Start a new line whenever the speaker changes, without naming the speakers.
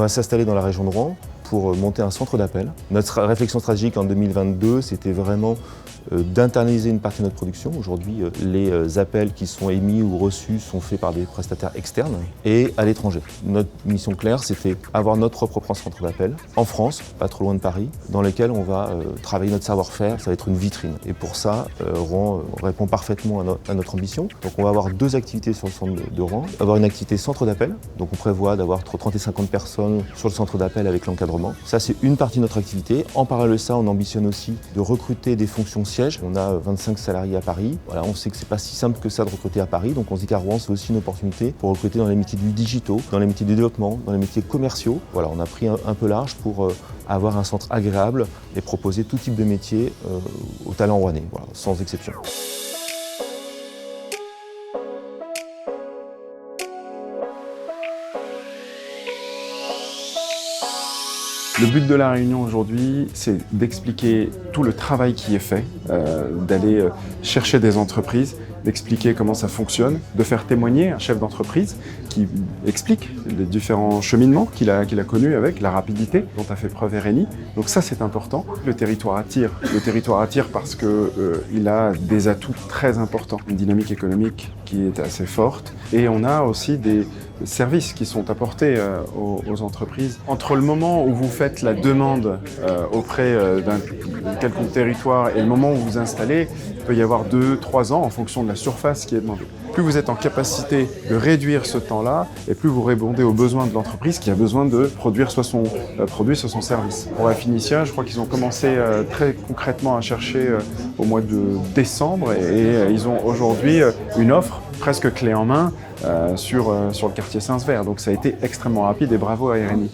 s'installer dans la région de Rouen pour monter un centre d'appel. Notre réflexion stratégique en 2022, c'était vraiment d'internaliser une partie de notre production. Aujourd'hui, les appels qui sont émis ou reçus sont faits par des prestataires externes et à l'étranger. Notre mission claire, c'était avoir notre propre centre d'appel en France, pas trop loin de Paris, dans lequel on va travailler notre savoir-faire, ça va être une vitrine. Et pour ça, Rouen répond parfaitement à notre ambition. Donc on va avoir 2 activités sur le centre de Rouen. Avoir une activité centre d'appel, donc on prévoit d'avoir entre 30 et 50 personnes sur le centre d'appel avec l'encadrement. Ça, c'est une partie de notre activité. En parallèle de ça, on ambitionne aussi de recruter des fonctions sièges. On a 25 salariés à Paris. Voilà, on sait que c'est pas si simple que ça de recruter à Paris, donc on se dit qu'à Rouen, c'est aussi une opportunité pour recruter dans les métiers du digitaux, dans les métiers du développement, dans les métiers commerciaux. Voilà, on a pris un peu large pour avoir un centre agréable et proposer tout type de métiers aux talents rouennais, voilà, sans exception.
Le but de la réunion aujourd'hui, c'est d'expliquer tout le travail qui est fait, d'aller chercher des entreprises, d'expliquer comment ça fonctionne, de faire témoigner un chef d'entreprise qui explique les différents cheminements qu'il a connus avec la rapidité dont a fait preuve RNI. Donc ça, c'est important. Le territoire attire parce qu'il a des atouts très importants, une dynamique économique qui est assez forte, et on a aussi des services qui sont apportés aux entreprises. Entre le moment où vous faites la demande auprès d'un quelconque territoire et le moment où vous vous installez, il peut y avoir 2-3 ans en fonction de la surface qui est demandée. Plus vous êtes en capacité de réduire ce temps-là, et plus vous répondez aux besoins de l'entreprise qui a besoin de produire soit son produit, soit son service. Pour la Finitia, je crois qu'ils ont commencé très concrètement à chercher au mois de décembre, et ils ont aujourd'hui une offre presque clé en main sur le quartier Saint-Sever. Donc ça a été extrêmement rapide, et bravo à RNI.